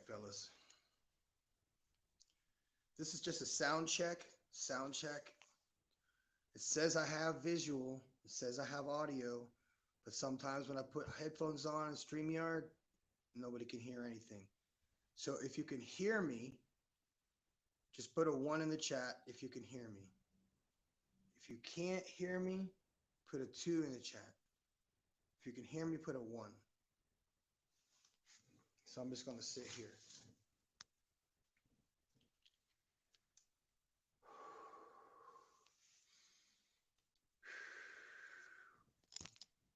fellas. This is just a sound check. Sound check. It says I have visual. It says I have audio. But sometimes when I put headphones on in StreamYard, nobody can hear anything. So if you can hear me, just put a 1 in the chat if you can hear me. If you can't hear me, put a 2 in the chat. If you can hear me, put a 1. So I'm just going to sit here.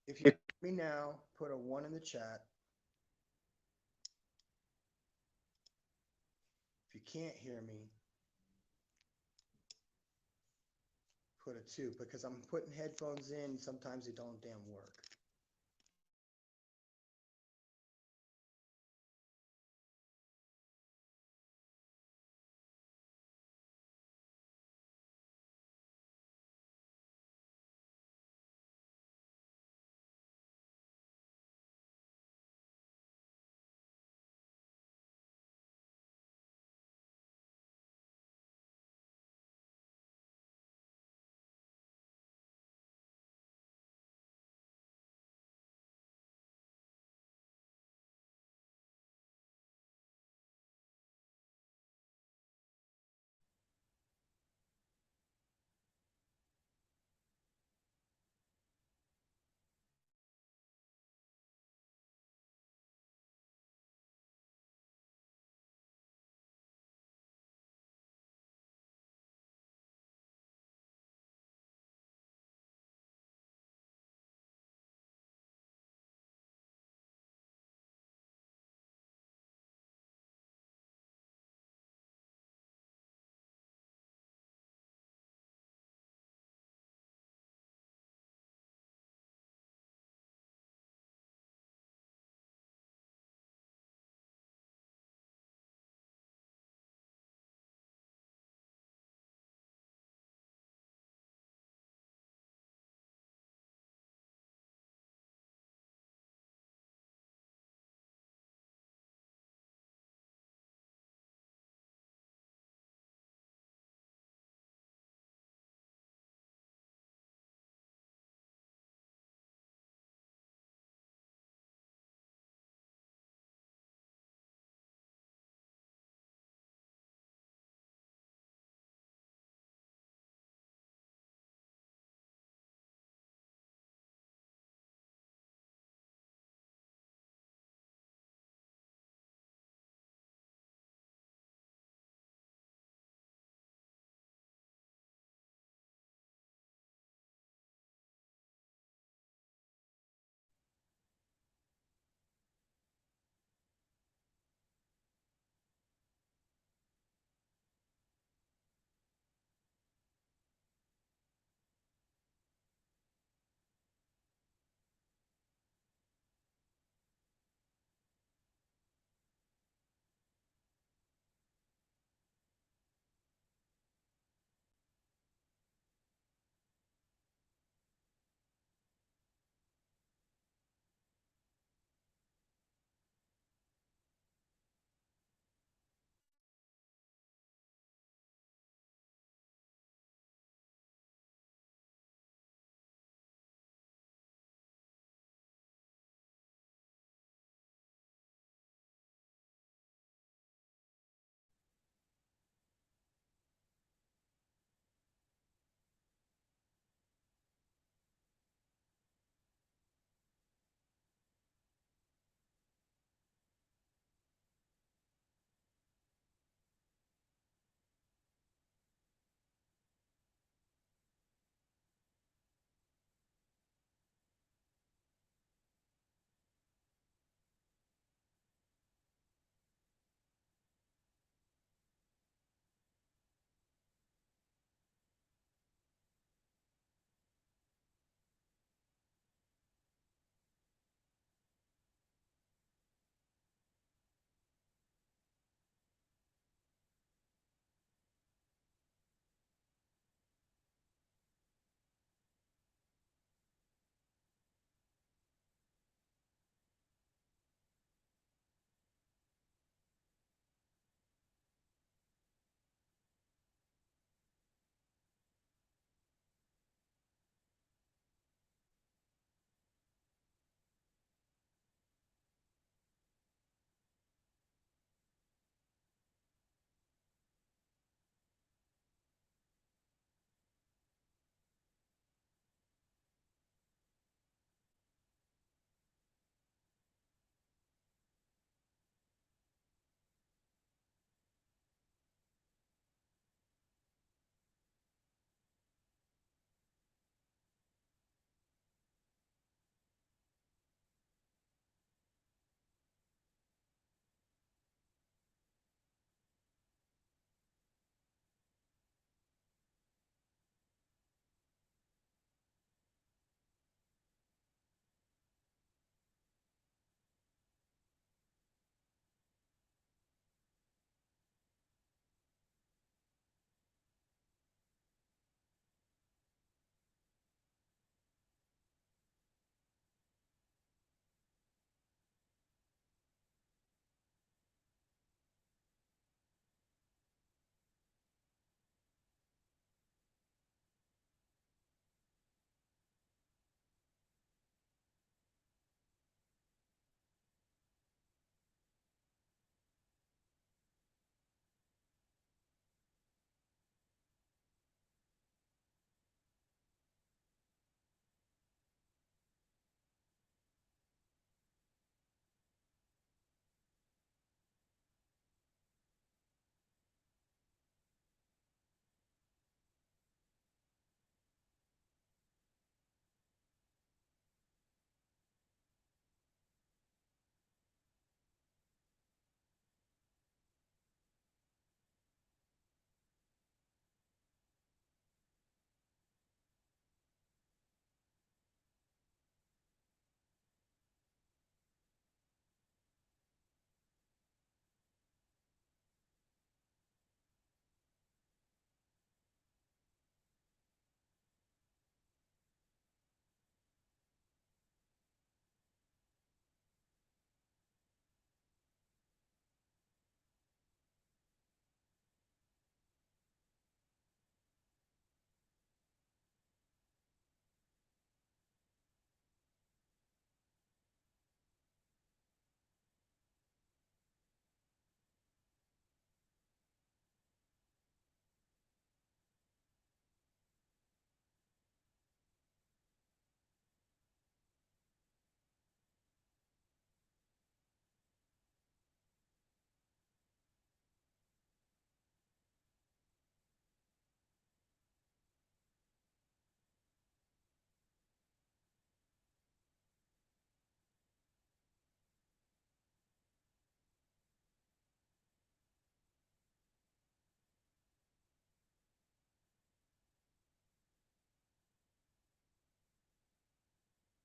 If you hear me now, put a 1 in the chat. If you can't hear me, put a 2, because I'm putting headphones in. Sometimes they don't damn work.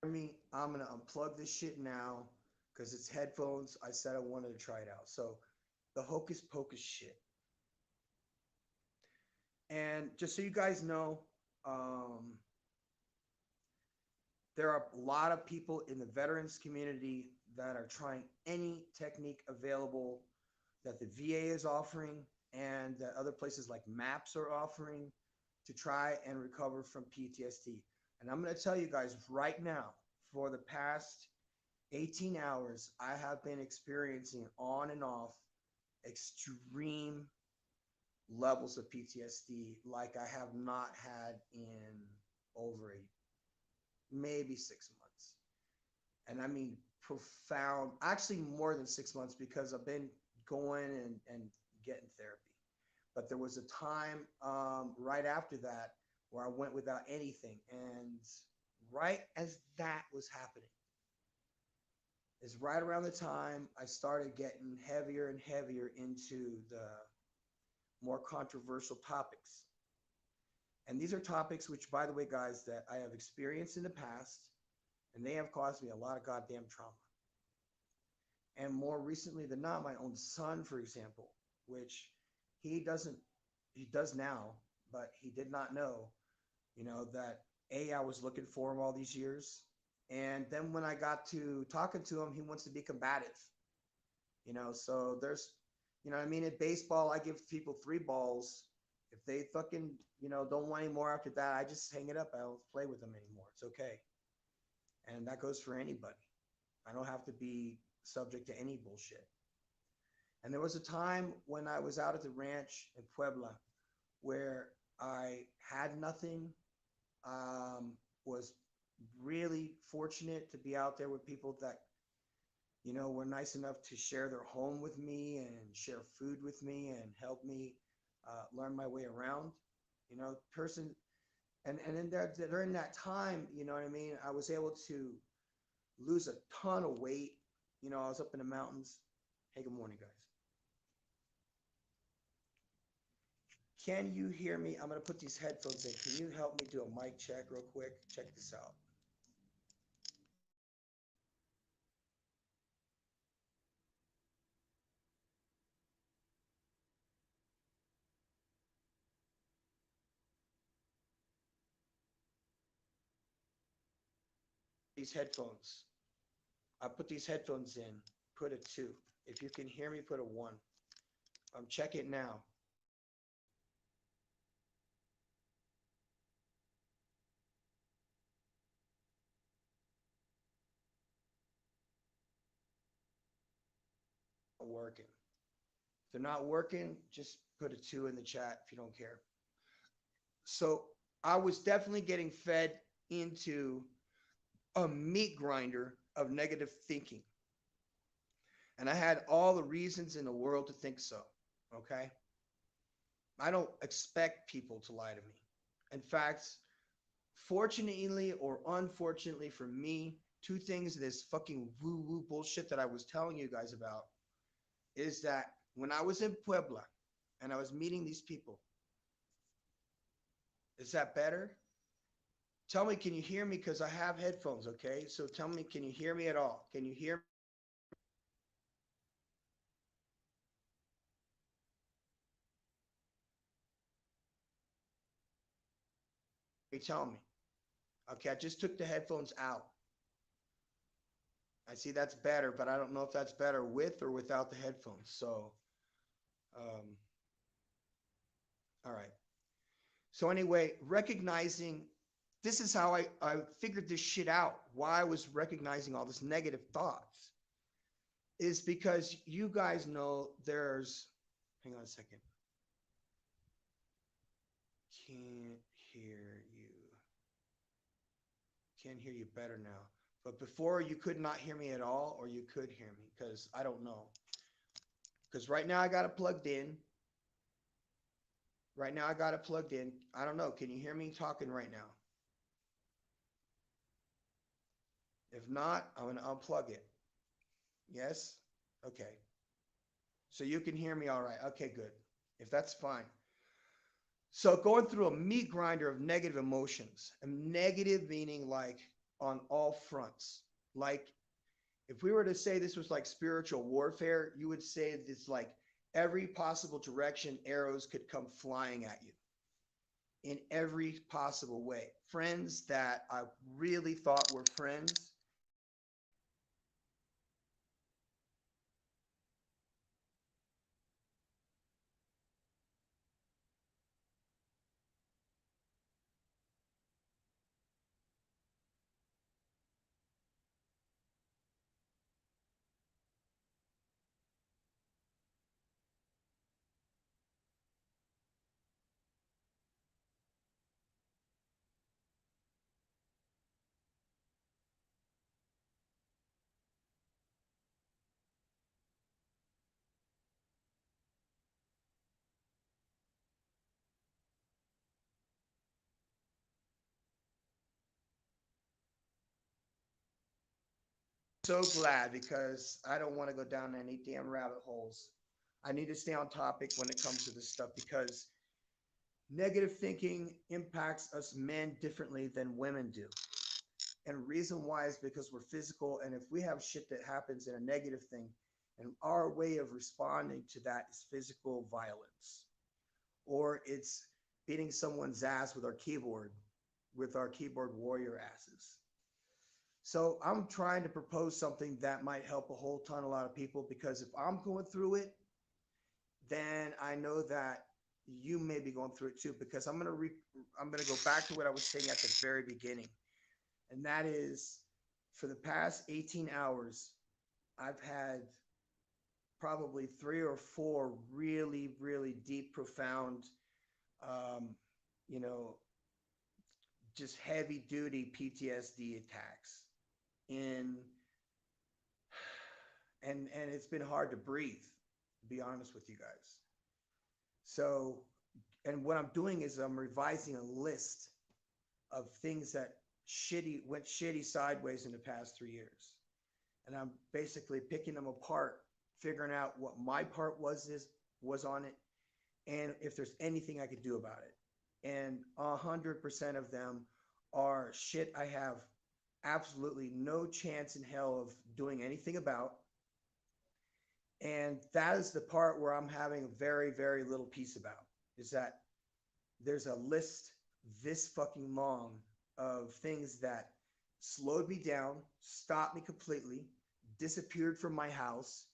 me, I'm gonna unplug this shit now because it's headphones. I said I wanted to try it out. So the hocus pocus shit. And just so you guys know, um, there are a lot of people in the veterans community that are trying any technique available that the VA is offering and that other places like MAPS are offering to try and recover from PTSD. And I'm going to tell you guys right now, for the past 18 hours, I have been experiencing on and off extreme levels of PTSD like I have not had in over maybe 6 months. And I mean profound, actually more than 6 months because I've been going and getting therapy. But there was a time right after that where I went without anything. And right as that was happening, is right around the time I started getting heavier and heavier into the more controversial topics. And these are topics which, by the way, guys, that I have experienced in the past, and they have caused me a lot of goddamn trauma. And more recently than not, my own son, for example, which he does now, but he did not know, that I was looking for him all these years. And then when I got to talking to him, he wants to be combative, so there's, I mean, in baseball, I give people 3 balls. If they fucking, don't want any more after that, I just hang it up. I don't play with them anymore. It's okay. And that goes for anybody. I don't have to be subject to any bullshit. And there was a time when I was out at the ranch in Puebla where I had nothing, was really fortunate to be out there with people that, were nice enough to share their home with me and share food with me and help me learn my way around, person. And in there, during that time, you know what I mean, I was able to lose a ton of weight. I was up in the mountains. Hey, good morning, guys. Can you hear me? I'm going to put these headphones in. Can you help me do a mic check real quick? Check this out. These headphones. I put these headphones in, put a 2. If you can hear me, put a 1. Check it now. Working. If they're not working, just put a 2 in the chat if you don't care. So I was definitely getting fed into a meat grinder of negative thinking. And I had all the reasons in the world to think so. Okay. I don't expect people to lie to me. In fact, fortunately or unfortunately for me, 2 things, this fucking woo-woo bullshit that I was telling you guys about is that when I was in Puebla and I was meeting these people, is that better? Tell me, can you hear me? Because I have headphones, okay? So tell me, can you hear me at all? Can you hear me? Tell me. Okay, I just took the headphones out. I see that's better, but I don't know if that's better with or without the headphones. So, all right. So anyway, recognizing this is how I figured this shit out. Why I was recognizing all this negative thoughts is because you guys know there's, hang on a second. Can't hear you. Can hear you better now. But before you could not hear me at all, or you could hear me, because I don't know. Because right now I got it plugged in. Right now I got it plugged in. I don't know. Can you hear me talking right now? If not, I'm going to unplug it. Yes? Okay. So you can hear me all right. Okay, good. If that's fine. So going through a meat grinder of negative emotions, and negative meaning like on all fronts. Like if we were to say this was like spiritual warfare, you would say it's like every possible direction arrows could come flying at you in every possible way. Friends that I really thought were friends. So glad because I don't want to go down any damn rabbit holes. I need to stay on topic when it comes to this stuff because negative thinking impacts us men differently than women do. And reason why is because we're physical. And if we have shit that happens in a negative thing, and our way of responding to that is physical violence, or it's beating someone's ass with our keyboard warrior asses. So I'm trying to propose something that might help a whole ton, a lot of people, because if I'm going through it, then I know that you may be going through it too. Because I'm gonna go back to what I was saying at the very beginning, and that is, for the past 18 hours, I've had probably 3 or 4 really, really deep, profound, um, you know, just heavy duty PTSD attacks in and it's been hard to breathe, to be honest with you guys. So, and what I'm doing is I'm revising a list of things that went shitty sideways in the past 3 years. And I'm basically picking them apart, figuring out what my part was on it, and if there's anything I could do about it. And 100% of them are shit I have absolutely no chance in hell of doing anything about. And that is the part where I'm having very, very little peace about, is that there's a list this fucking long of things that slowed me down, stopped me completely, disappeared from my house,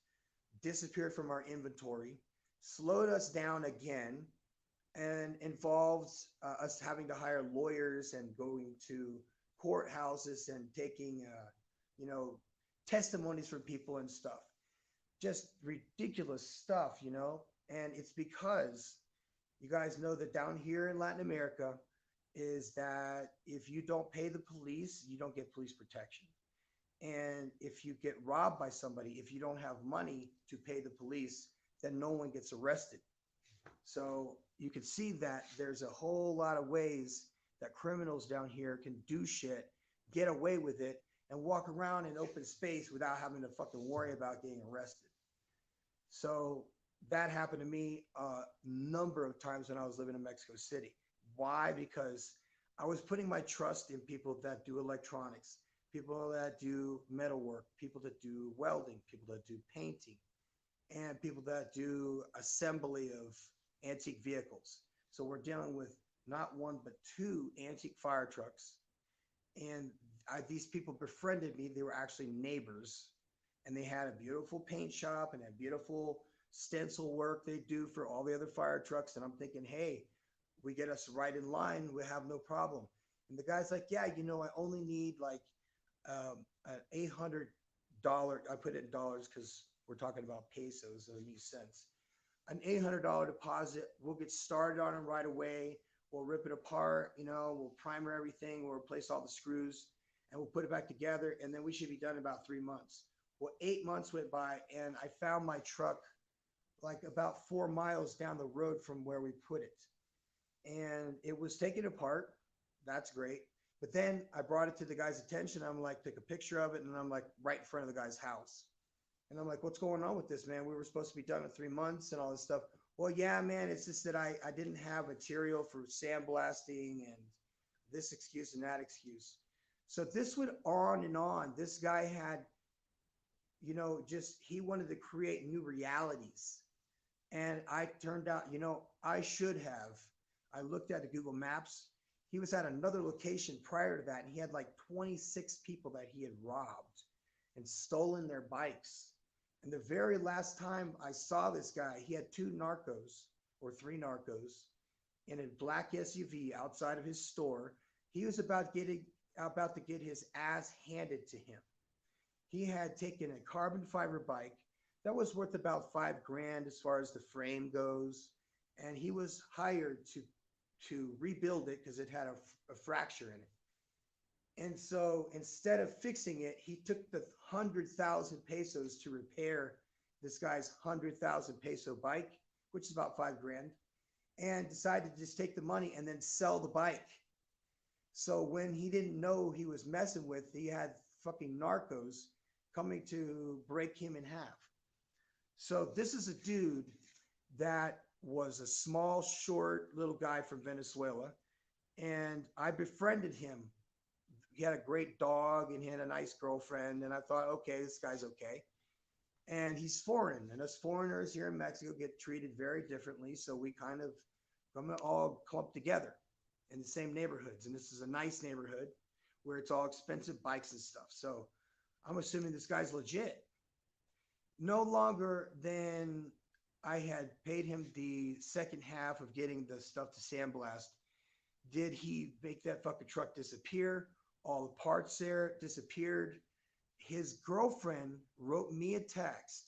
disappeared from our inventory, slowed us down again, and involved us having to hire lawyers and going to courthouses and taking, you know, testimonies from people and stuff. Just ridiculous stuff. And it's because you guys know that down here in Latin America is that if you don't pay the police, you don't get police protection. And if you get robbed by somebody, if you don't have money to pay the police, then no one gets arrested. So you can see that there's a whole lot of ways that criminals down here can do shit, get away with it, and walk around in open space without having to fucking worry about getting arrested. So that happened to me a number of times when I was living in Mexico City. Why? Because I was putting my trust in people that do electronics, people that do metalwork, people that do welding, people that do painting, and people that do assembly of antique vehicles. So we're dealing with not one, but 2 antique fire trucks. And these people befriended me. They were actually neighbors, and they had a beautiful paint shop and a beautiful stencil work they do for all the other fire trucks. And I'm thinking, hey, we get us right in line, we have no problem. And the guy's like, yeah, I only need like an $800. I put it in dollars because we're talking about pesos, so it makes sense. An $800 deposit. We'll get started on it right away. We'll rip it apart, we'll primer everything, we'll replace all the screws, and we'll put it back together, and then we should be done in about 3 months. Well, 8 months went by, and I found my truck like about 4 miles down the road from where we put it. And it was taken apart. That's great. But then I brought it to the guy's attention. I'm like, took a picture of it, and I'm like right in front of the guy's house. And I'm like, what's going on with this, man? We were supposed to be done in 3 months and all this stuff. Well, yeah, man, it's just that I didn't have material for sandblasting and this excuse and that excuse. So this went on and on. This guy had, just he wanted to create new realities. And I turned out, I should have. I looked at the Google Maps. He was at another location prior to that, and he had like 26 people that he had robbed and stolen their bikes. And the very last time I saw this guy, he had two narcos or three narcos in a black SUV outside of his store. He was about to get his ass handed to him. He had taken a carbon fiber bike that was worth about $5,000 as far as the frame goes, and he was hired to rebuild it because it had a fracture in it. And so instead of fixing it, he took the 100,000 pesos to repair this guy's 100,000 peso bike, which is about $5,000, and decided to just take the money and then sell the bike. So when he didn't know he was messing with, he had fucking narcos coming to break him in half. So this is a dude that was a small, short little guy from Venezuela, and I befriended him. He had a great dog and he had a nice girlfriend, and I thought, okay, this guy's okay. And he's foreign, and us foreigners here in Mexico get treated very differently, so we kind of come all clump together in the same neighborhoods. And this is a nice neighborhood where it's all expensive bikes and stuff. So I'm assuming this guy's legit. No longer than I had paid him the second half of getting the stuff to sandblast, did he make that fucking truck disappear? All the parts there disappeared. His girlfriend wrote me a text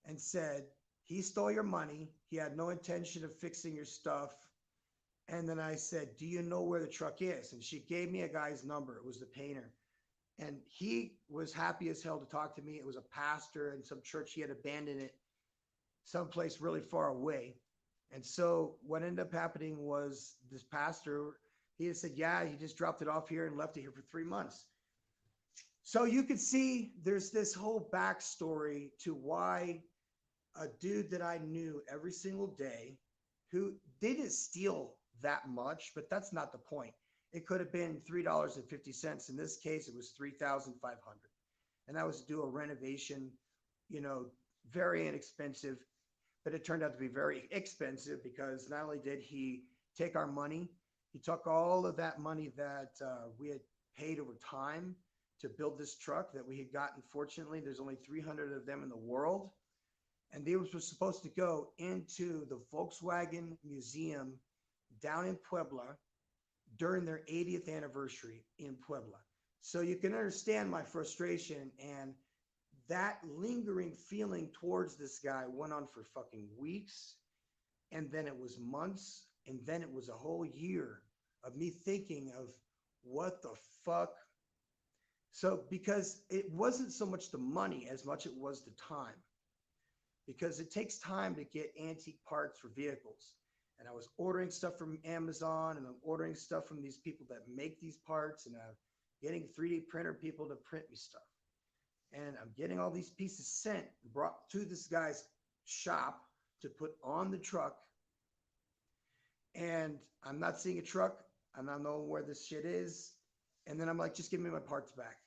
and said, he stole your money. He had no intention of fixing your stuff. And then I said, do you know where the truck is? And she gave me a guy's number. It was the painter. And he was happy as hell to talk to me. It was a pastor in some church. He had abandoned it someplace really far away. And so what ended up happening was this pastor, he had said, yeah, he just dropped it off here and left it here for 3 months. So you could see there's this whole backstory to why a dude that I knew every single day who didn't steal that much, but that's not the point. It could have been $3.50. In this case, it was 3,500. And that was to do a renovation, very inexpensive, but it turned out to be very expensive because not only did he take our money, he took all of that money that we had paid over time to build this truck that we had gotten. Fortunately, there's only 300 of them in the world. And they were supposed to go into the Volkswagen Museum down in Puebla during their 80th anniversary in Puebla. So you can understand my frustration, and that lingering feeling towards this guy went on for fucking weeks, and then it was months, and then it was a whole year of me thinking of what the fuck. So because it wasn't so much the money as much it was the time, because it takes time to get antique parts for vehicles. And I was ordering stuff from Amazon, and I'm ordering stuff from these people that make these parts, and I'm getting 3D printer people to print me stuff. And I'm getting all these pieces sent, brought to this guy's shop to put on the truck. And I'm not seeing a truck. I'm not knowing where this shit is. And then I'm like, just give me my parts back.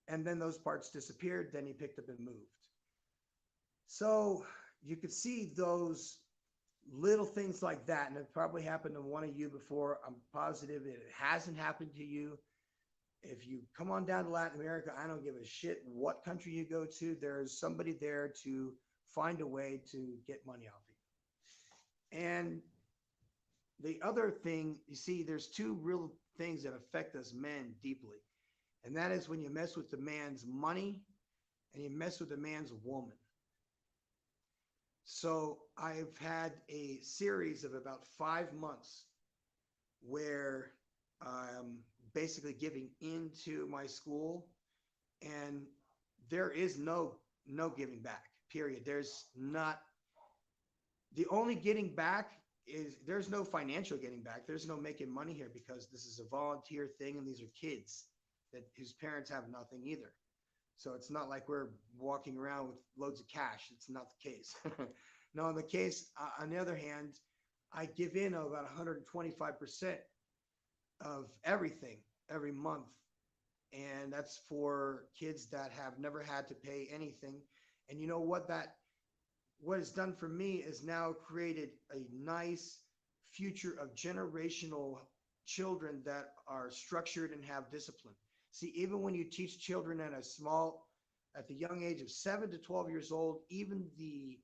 And then those parts disappeared. Then he picked up and moved. So you could see those little things like that, and it probably happened to one of you before. I'm positive it hasn't happened to you. If you come on down to Latin America, I don't give a shit what country you go to. There's somebody there to find a way to get money off of you. And the other thing, you see, there's two real things that affect us men deeply. And that is when you mess with the man's money and you mess with the man's woman. So I've had a series of about 5 months where I'm basically giving into my school, and there is no giving back, period. There's not, the only getting back is there's no financial getting back. There's no making money here because this is a volunteer thing, and these are kids that whose parents have nothing either. So it's not like we're walking around with loads of cash. It's not the case. No, in the case, on the other hand, I give in about 125% of everything every month and that's for kids that have never had to pay anything. And you know what it's done for me is now created a nice future of generational children that are structured and have discipline. See, even when you teach children at the young age of 7 to 12 years old, even the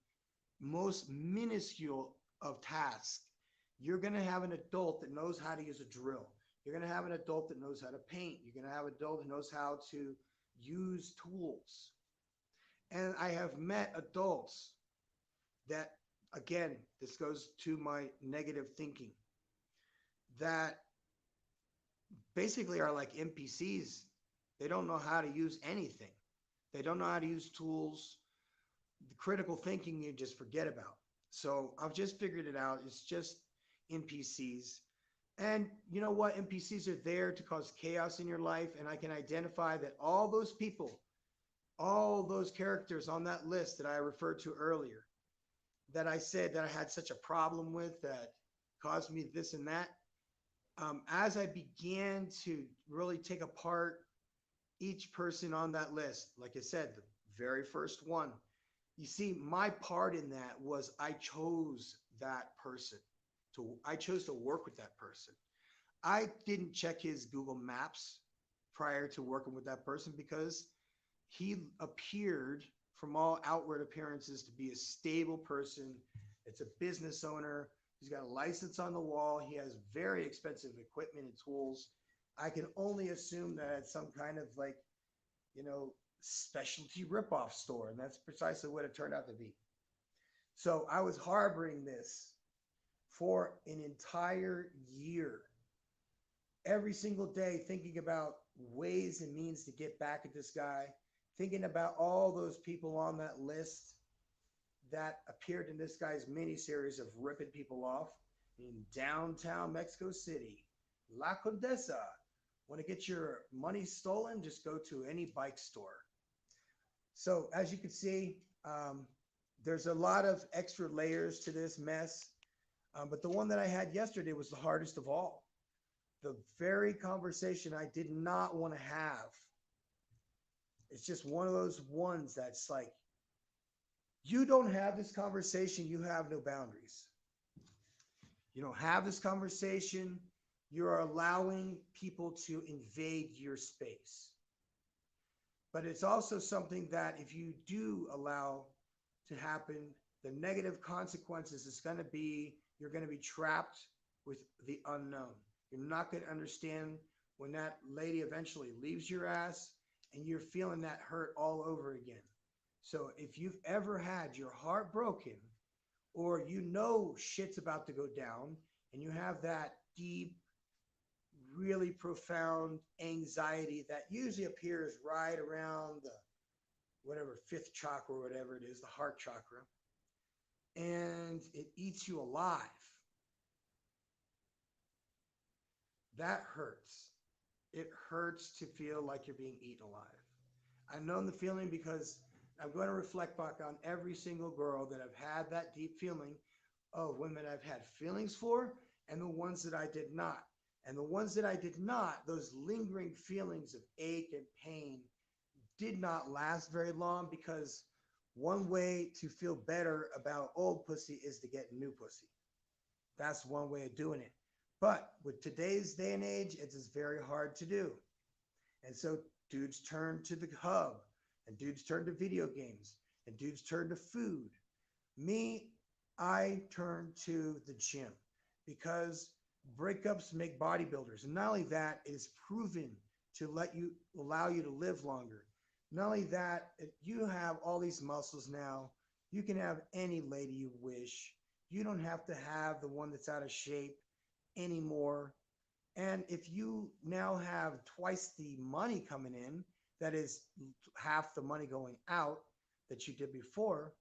most minuscule of tasks, you're going to have an adult that knows how to use a drill. You're going to have an adult that knows how to paint. You're going to have an adult that knows how to use tools. And I have met adults that, again, this goes to my negative thinking, that basically are like NPCs. They don't know how to use anything. They don't know how to use tools. The critical thinking you just forget about. So I've just figured it out. It's just NPCs. And you know what? NPCs are there to cause chaos in your life. And I can identify that all those people, all those characters on that list that I referred to earlier, that I said that I had such a problem with, that caused me this and that. As I began to really take apart each person on that list, like I said, the very first one, you see, my part in that was I chose that person. I chose to work with that person. I didn't check his Google Maps prior to working with that person because he appeared, from all outward appearances, to be a stable person. It's a business owner. He's got a license on the wall. He has very expensive equipment and tools. I can only assume that it's some kind of like, specialty ripoff store. And that's precisely what it turned out to be. So I was harboring this for an entire year, every single day, thinking about ways and means to get back at this guy, thinking about all those people on that list that appeared in this guy's mini series of ripping people off in downtown Mexico City. La Condesa. Want to get your money stolen? Just go to any bike store. So as you can see, there's a lot of extra layers to this mess. But the one that I had yesterday was the hardest of all. The very conversation I did not want to have. It's just one of those ones that's like, you don't have this conversation, you have no boundaries. You don't have this conversation, you're allowing people to invade your space. But it's also something that if you do allow to happen, the negative consequences is going to be, you're going to be trapped with the unknown. You're not going to understand when that lady eventually leaves your ass and you're feeling that hurt all over again. So if you've ever had your heart broken, or shit's about to go down and you have that deep, really profound anxiety that usually appears right around the fifth chakra or whatever it is, the heart chakra, and it eats you alive, that hurts. It hurts to feel like you're being eaten alive. I've known the feeling because I'm going to reflect back on every single girl that I've had that deep feeling of, women I've had feelings for, and the ones that I did not. And the ones that I did not, those lingering feelings of ache and pain did not last very long, because one way to feel better about old pussy is to get new pussy. That's one way of doing it. But with today's day and age, it's very hard to do. And so dudes turn to the hub, and dudes turn to video games, and dudes turn to food. Me, I turn to the gym, because breakups make bodybuilders. And not only that, it is proven to allow you to live longer. Not only that, you have all these muscles now. You can have any lady you wish. You don't have to have the one that's out of shape anymore. And if you now have twice the money coming in, that is half the money going out that you did before,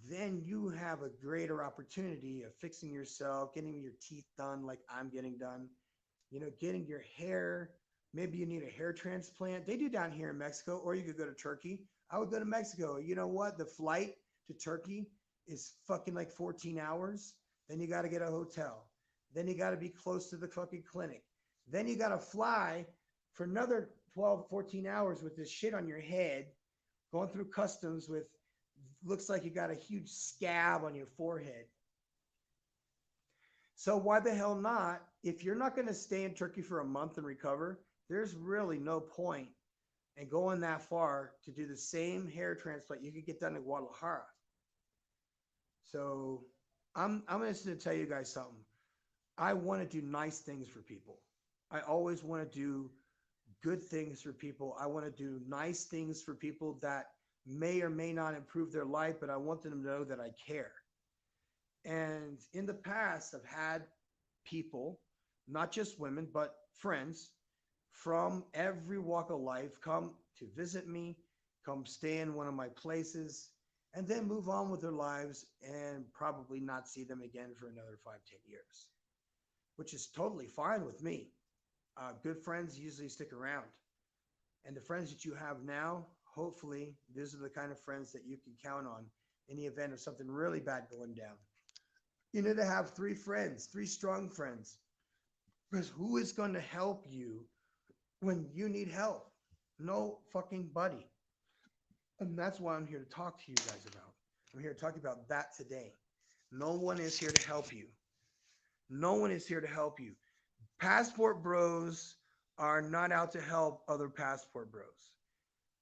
then you have a greater opportunity of fixing yourself, getting your teeth done like I'm getting done, getting your hair. Maybe you need a hair transplant. They do down here in Mexico, or you could go to Turkey. I would go to Mexico. You know what? The flight to Turkey is fucking like 14 hours. Then you got to get a hotel. Then you got to be close to the fucking clinic. Then you got to fly for another 12, 14 hours with this shit on your head, going through customs with, looks like you got a huge scab on your forehead. So why the hell not? If you're not going to stay in Turkey for a month and recover, there's really no point in going that far to do the same hair transplant you could get done in Guadalajara. So I'm just going to tell you guys something. I want to do nice things for people. I always want to do good things for people. I want to do nice things for people that may or may not improve their life, but I want them to know that I care. And in the past, I've had people, not just women, but friends from every walk of life come to visit me, come stay in one of my places, and then move on with their lives and probably not see them again for another 5-10 years, which is totally fine with me. Good friends usually stick around. And the friends that you have now, hopefully, these are the kind of friends that you can count on in the event of something really bad going down. You need to have 3 friends, 3 strong friends. Because who is going to help you when you need help? No fucking buddy. And that's what I'm here to talk to you guys about. I'm here to talk about that today. No one is here to help you. No one is here to help you. Passport bros are not out to help other passport bros.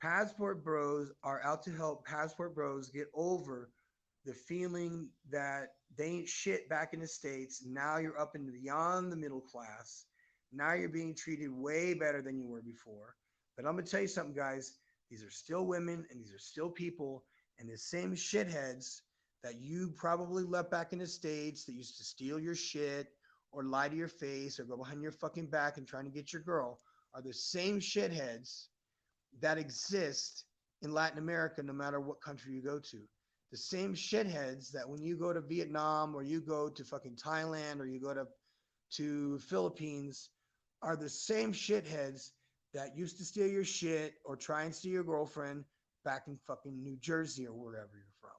Passport bros are out to help passport bros get over the feeling that they ain't shit back in the States. Now you're up and beyond the middle class. Now you're being treated way better than you were before. But I'm going to tell you something, guys. These are still women and these are still people, and the same shitheads that you probably left back in the States that used to steal your shit or lie to your face or go behind your fucking back and trying to get your girl are the same shitheads that exist in Latin America, no matter what country you go to. The same shitheads that when you go to Vietnam or you go to fucking Thailand or you go to Philippines are the same shitheads that used to steal your shit or try and steal your girlfriend back in fucking New Jersey or wherever you're from.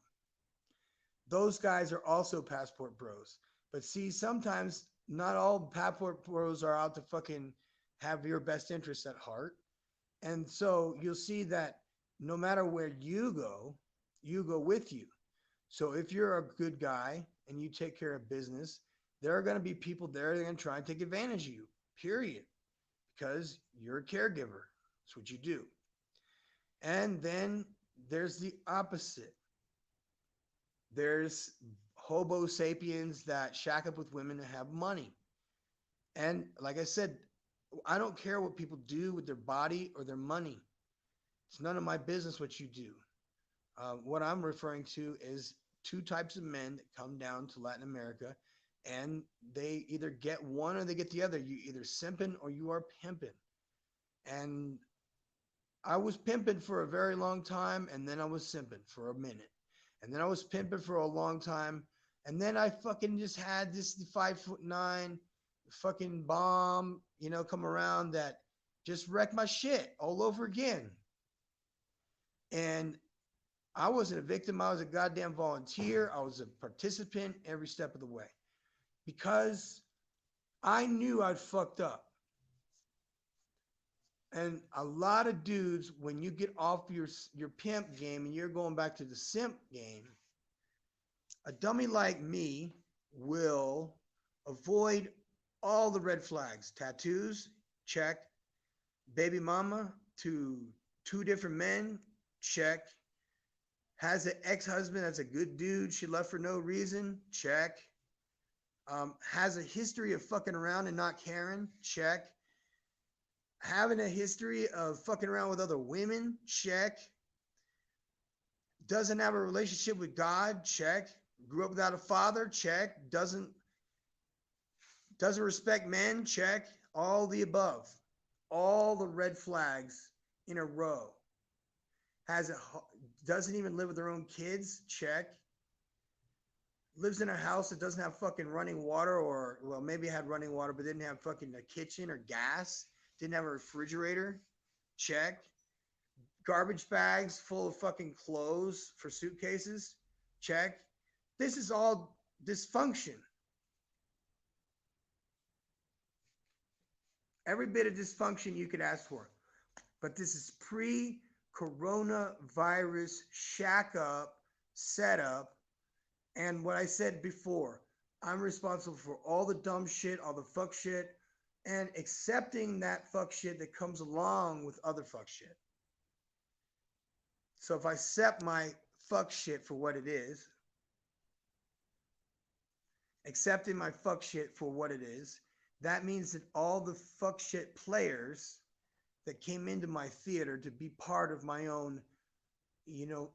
Those guys are also passport bros. But see, sometimes not all passport bros are out to fucking have your best interests at heart. And so you'll see that no matter where you go with you. So if you're a good guy and you take care of business, there are going to be people there that are going to try and take advantage of you, period. Because you're a caregiver. That's what you do. And then there's the opposite. There's hobo sapiens that shack up with women and have money. And like I said, I don't care what people do with their body or their money. It's none of my business what you do. What I'm referring to is 2 types of men that come down to Latin America and they either get one or they get the other. You either simping or you are pimping. And I was pimping for a very long time, and then I was simping for a minute. And then I was pimping for a long time. And then I fucking just had this 5'9" fucking bomb, come around that just wrecked my shit all over again. And I wasn't a victim. I was a goddamn volunteer. I was a participant every step of the way. Because I knew I'd fucked up. And a lot of dudes, when you get off your pimp game and you're going back to the simp game, a dummy like me will avoid all the red flags. Tattoos, check. Baby mama to 2 different men, check. Has an ex-husband that's a good dude she left for no reason, check. Has a history of fucking around and not caring, check. Having a history of fucking around with other women, check. Doesn't have a relationship with God, check. Grew up without a father, check. Doesn't respect men, check. All the above. All the red flags in a row. Doesn't even live with their own kids, check. Lives in a house that doesn't have fucking running water, or well, maybe it had running water, but didn't have fucking a kitchen or gas. Didn't have a refrigerator, check. Garbage bags full of fucking clothes for suitcases, check. This is all dysfunction. Every bit of dysfunction you could ask for. But this is pre-coronavirus shack up, setup, and what I said before, I'm responsible for all the dumb shit, all the fuck shit, and accepting that fuck shit that comes along with other fuck shit. So if I accept my fuck shit for what it is, accepting my fuck shit for what it is, that means that all the fuck shit players that came into my theater to be part of my own,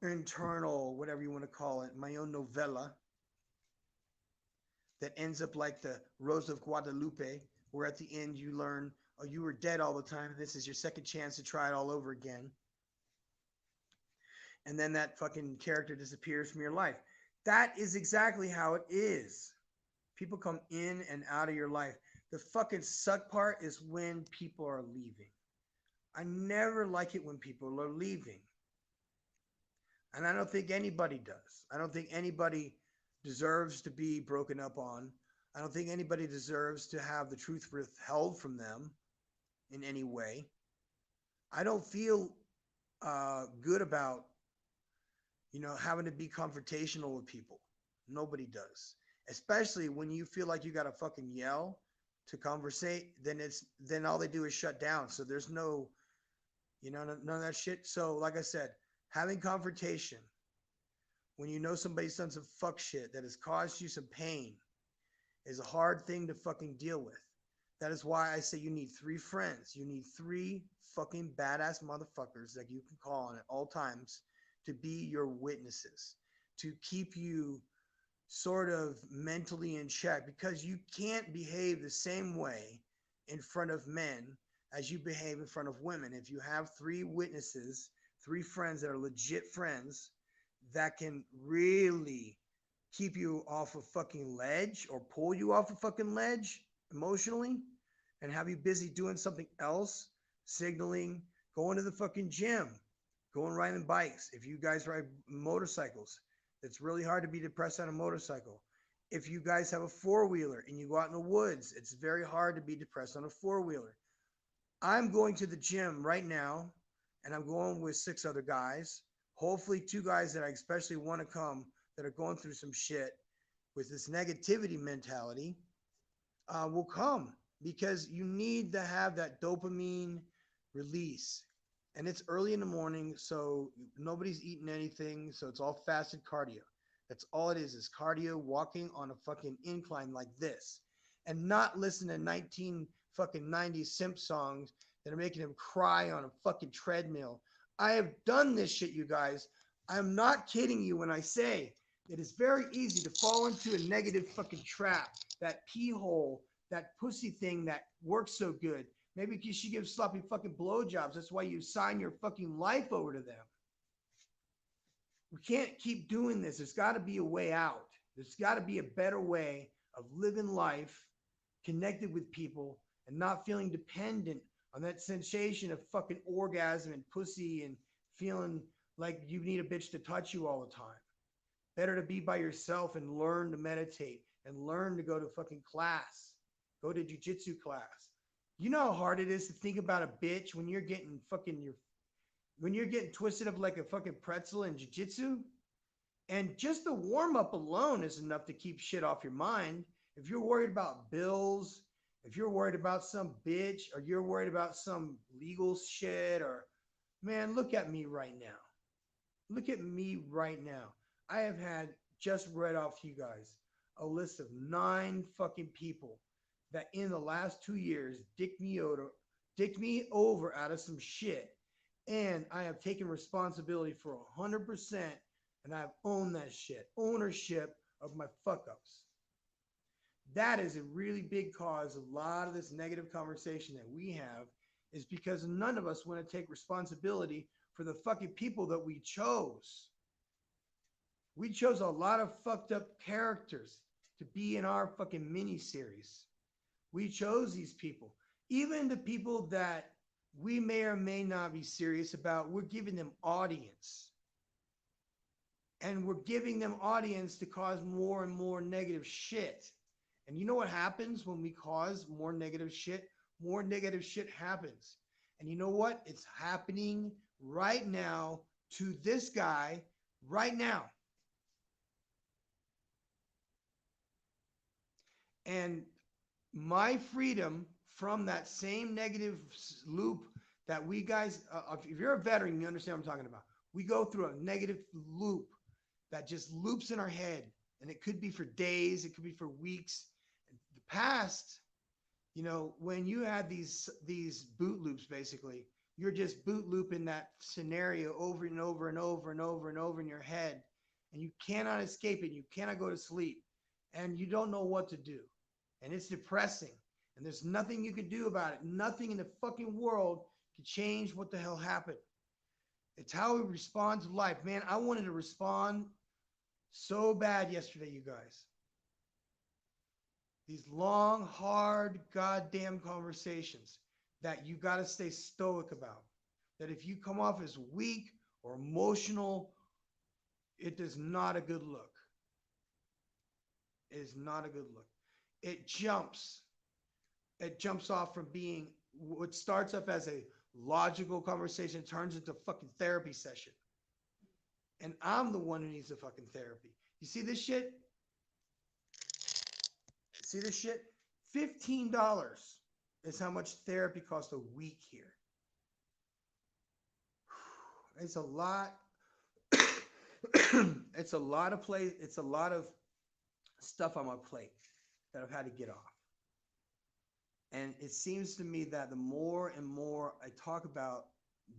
internal, whatever you want to call it, my own novella that ends up like the Rose of Guadalupe, where at the end you learn, oh, you were dead all the time. And this is your second chance to try it all over again. And then that fucking character disappears from your life. That is exactly how it is. People come in and out of your life. The fucking suck part is when people are leaving. I never like it when people are leaving. And I don't think anybody does. I don't think anybody deserves to be broken up on. I don't think anybody deserves to have the truth withheld from them in any way. I don't feel good about, having to be confrontational with people. Nobody does. Especially when you feel like you got to fucking yell to conversate, then all they do is shut down. So there's no, none of that shit. So like I said, having confrontation when you know somebody's done some fuck shit that has caused you some pain is a hard thing to fucking deal with. That is why I say you need 3 friends. You need 3 fucking badass motherfuckers that you can call on at all times to be your witnesses, to keep you sort of mentally in check, because you can't behave the same way in front of men as you behave in front of women. If you have 3 witnesses, 3 friends that are legit friends that can really keep you off a fucking ledge or pull you off a fucking ledge emotionally and have you busy doing something else, signaling, going to the fucking gym, going riding bikes. If you guys ride motorcycles, it's really hard to be depressed on a motorcycle. If you guys have a 4-wheeler and you go out in the woods, it's very hard to be depressed on a 4-wheeler. I'm going to the gym right now, and I'm going with 6 other guys. Hopefully 2 guys that I especially want to come that are going through some shit with this negativity mentality will come, because you need to have that dopamine release. And it's early in the morning, so nobody's eating anything. So it's all fasted cardio. That's all it is cardio, walking on a fucking incline like this, and not listen to 19 fucking 90s simp songs that are making him cry on a fucking treadmill. I have done this shit, you guys. I'm not kidding you when I say it is very easy to fall into a negative fucking trap, that pee hole, that pussy thing that works so good. Maybe because she gives sloppy fucking blowjobs. That's why you sign your fucking life over to them. We can't keep doing this. There's got to be a way out. There's got to be a better way of living life, connected with people, and not feeling dependent on that sensation of fucking orgasm and pussy and feeling like you need a bitch to touch you all the time. Better to be by yourself and learn to meditate and learn to go to fucking class. Go to jiu-jitsu class. You know how hard it is to think about a bitch when you're getting twisted up like a fucking pretzel in jiu-jitsu? And just the warm-up alone is enough to keep shit off your mind. If you're worried about bills, if you're worried about some bitch, or you're worried about some legal shit, or, man, look at me right now. Look at me right now. I have had, just read off to you guys, a list of 9 fucking people that in the last 2 years dicked me over out of some shit. And I have taken responsibility for 100%, and I've owned that shit. Ownership of my fuck-ups. That is a really big cause. A lot of this negative conversation that we have is because none of us want to take responsibility for the fucking people that we chose. We chose a lot of fucked up characters to be in our fucking mini-series. We chose these people. Even the people that we may or may not be serious about, we're giving them audience. And we're giving them audience to cause more and more negative shit. And you know what happens when we cause more negative shit? More negative shit happens. And you know what? It's happening right now to this guy right now. And my freedom from that same negative loop that we guys, if you're a veteran, you understand what I'm talking about. We go through a negative loop that just loops in our head, and it could be for days, it could be for weeks. The past, you know, when you had these boot loops, basically, you're just boot looping that scenario over and over and over and over and over in your head, and you cannot escape it. You cannot go to sleep, and you don't know what to do, and it's depressing. And there's nothing you can do about it. Nothing in the fucking world can change what the hell happened. It's how we respond to life. Man, I wanted to respond so bad yesterday, you guys. These long, hard, goddamn conversations that you got to stay stoic about. That if you come off as weak or emotional, it is not a good look. It is not a good look. It jumps off from being what starts up as a logical conversation, turns into a fucking therapy session. And I'm the one who needs the fucking therapy. You see this shit? See this shit? $15 is how much therapy costs a week here. It's a lot. It's a lot of play. It's a lot of stuff on my plate that I've had to get off. And it seems to me that the more and more I talk about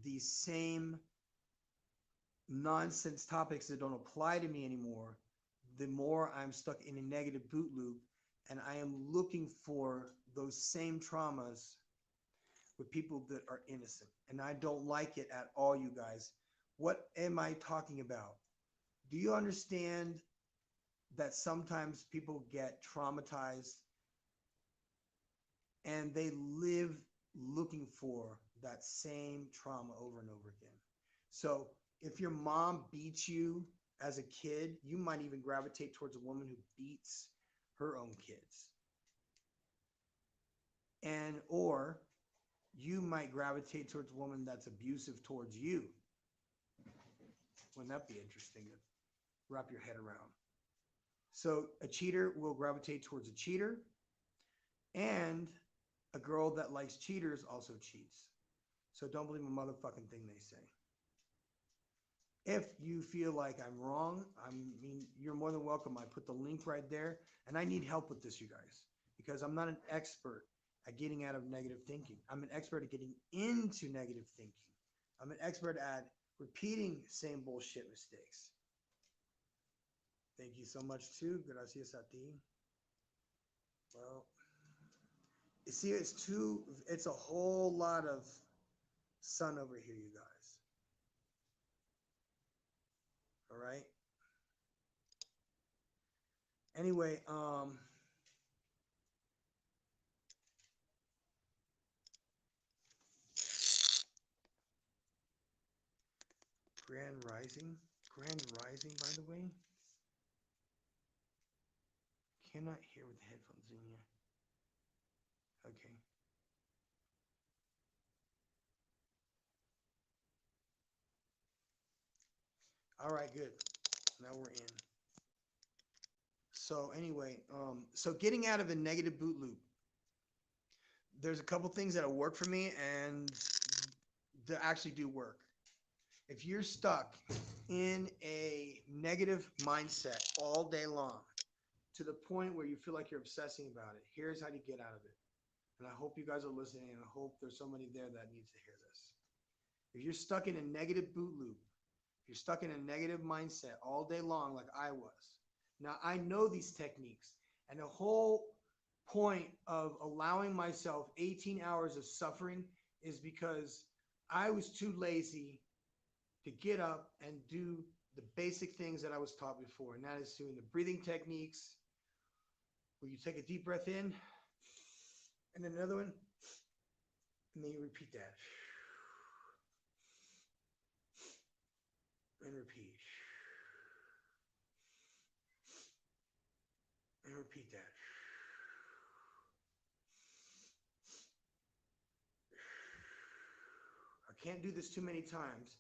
these same nonsense topics that don't apply to me anymore, the more I'm stuck in a negative boot loop, and I am looking for those same traumas with people that are innocent. And I don't like it at all, you guys. What am I talking about? Do you understand that sometimes people get traumatized and they live looking for that same trauma over and over again? So if your mom beats you as a kid, you might even gravitate towards a woman who beats her own kids. And or you might gravitate towards a woman that's abusive towards you. Wouldn't that be interesting to wrap your head around? So a cheater will gravitate towards a cheater, and a girl that likes cheaters also cheats. So don't believe a motherfucking thing they say. If you feel like I'm wrong, I mean, you're more than welcome. I put the link right there, and I need help with this, you guys, because I'm not an expert at getting out of negative thinking. I'm an expert at getting into negative thinking. I'm an expert at repeating same bullshit mistakes. Thank you so much too. Gracias a ti. Well, you see, it's a whole lot of sun over here, you guys. All right. Anyway, Grand Rising, by the way. Cannot hear with the headphones in here. Okay. All right, good. Now we're in. So anyway, so getting out of a negative boot loop. There's a couple things that'll work for me and that actually do work. If you're stuck in a negative mindset all day long to the point where you feel like you're obsessing about it, here's how to get out of it. And I hope you guys are listening, and I hope there's somebody there that needs to hear this. If you're stuck in a negative boot loop, if you're stuck in a negative mindset all day long like I was. Now, I know these techniques, and the whole point of allowing myself 18 hours of suffering is because I was too lazy to get up and do the basic things that I was taught before, and that is doing the breathing techniques where you take a deep breath in and then another one, and then you repeat that and repeat and repeat that. can't do this too many times,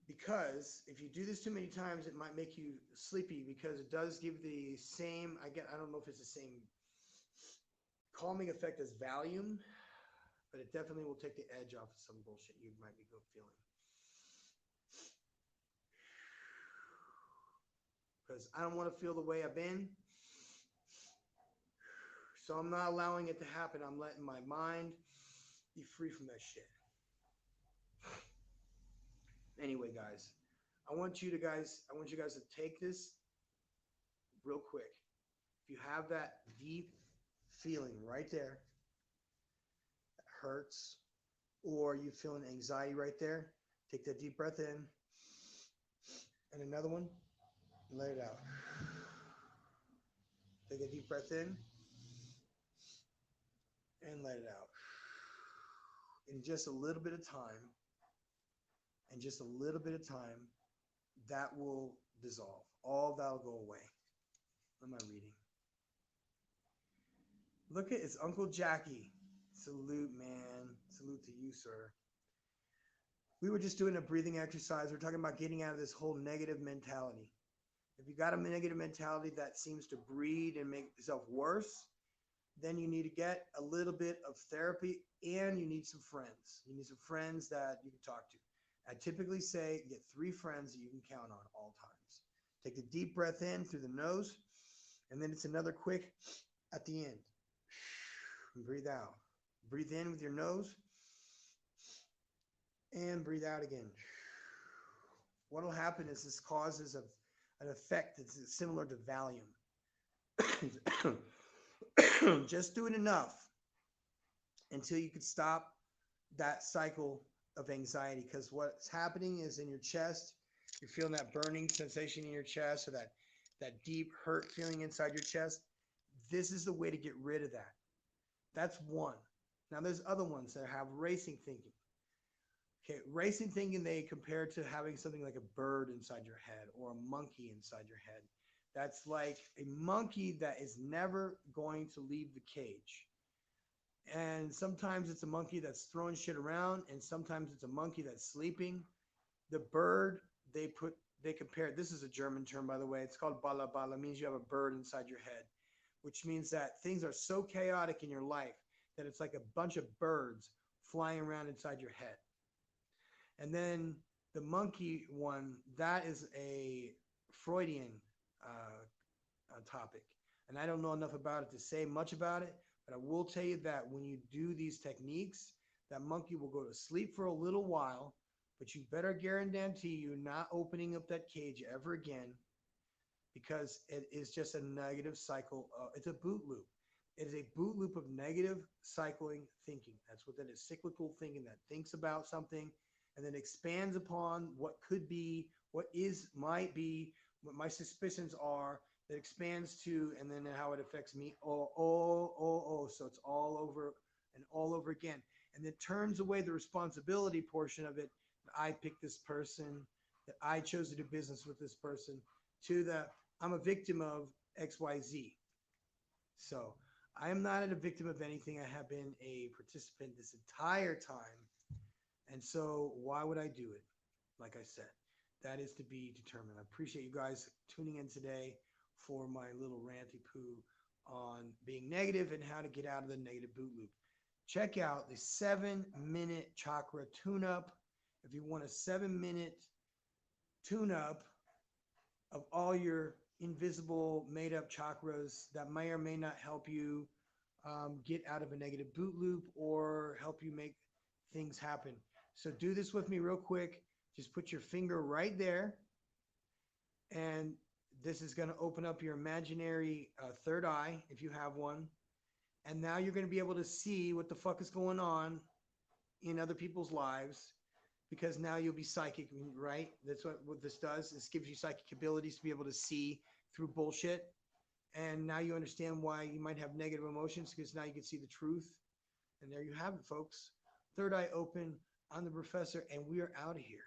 because if you do this too many times, it might make you sleepy, because it does give the same, I don't know if it's the same calming effect as Valium, but it definitely will take the edge off of some bullshit you might be feeling. Because I don't want to feel the way I've been. So I'm not allowing it to happen. I'm letting my mind be free from that shit. Anyway, guys, I want you guys to take this real quick. If you have that deep feeling right there that hurts, or you feel an anxiety right there, take that deep breath in, and another one, and let it out. Take a deep breath in and let it out. In just a little bit of time, that will dissolve. All that'll go away. What am I reading? Look at, it's Uncle Jackie. Salute, man. Salute to you, sir. We were just doing a breathing exercise. We're talking about getting out of this whole negative mentality. If you got a negative mentality that seems to breed and make yourself worse, then you need to get a little bit of therapy, and you need some friends. You need some friends that you can talk to. I typically say get 3 friends that you can count on all times. Take a deep breath in through the nose, and then it's another quick at the end. And breathe out. Breathe in with your nose, and breathe out again. What will happen is this causes an effect that's similar to Valium. Just do it enough until you can stop that cycle of anxiety, because what's happening is in your chest, you're feeling that burning sensation in your chest, or that deep hurt feeling inside your chest. This is the way to get rid of that. That's one. Now there's other ones that have racing thinking. Okay, racing thinking they compare to having something like a bird inside your head or a monkey inside your head. That's like a monkey that is never going to leave the cage. And sometimes it's a monkey that's throwing shit around, and sometimes it's a monkey that's sleeping. The bird, they compare, this is a German term, by the way. It's called bala bala, means you have a bird inside your head, which means that things are so chaotic in your life that it's like a bunch of birds flying around inside your head. And then the monkey one, that is a Freudian topic. And I don't know enough about it to say much about it, but I will tell you that when you do these techniques, that monkey will go to sleep for a little while, but you better guarantee you not opening up that cage ever again, because it is just a negative cycle. It's a boot loop. It is a boot loop of negative cycling thinking. That's what that is, cyclical thinking that thinks about something and then expands upon what could be, what is, might be, what my suspicions are, that expands to, and then how it affects me. So it's all over and all over again. And then turns away the responsibility portion of it. I picked this person, that I chose to do business with this person, to the, I'm a victim of XYZ. So I am not a victim of anything. I have been a participant this entire time. And so why would I do it? Like I said, that is to be determined. I appreciate you guys tuning in today for my little ranty poo on being negative and how to get out of the negative boot loop. Check out the 7-minute chakra tune-up. If you want a 7-minute tune-up of all your invisible made-up chakras that may or may not help you get out of a negative boot loop or help you make things happen. So do this with me real quick. Just put your finger right there, and this is going to open up your imaginary third eye, if you have one. And now you're going to be able to see what the fuck is going on in other people's lives, because now you'll be psychic, right? That's what this does. This gives you psychic abilities to be able to see through bullshit. And now you understand why you might have negative emotions, because now you can see the truth. And there you have it, folks. Third eye open. I'm the professor, and we are out of here.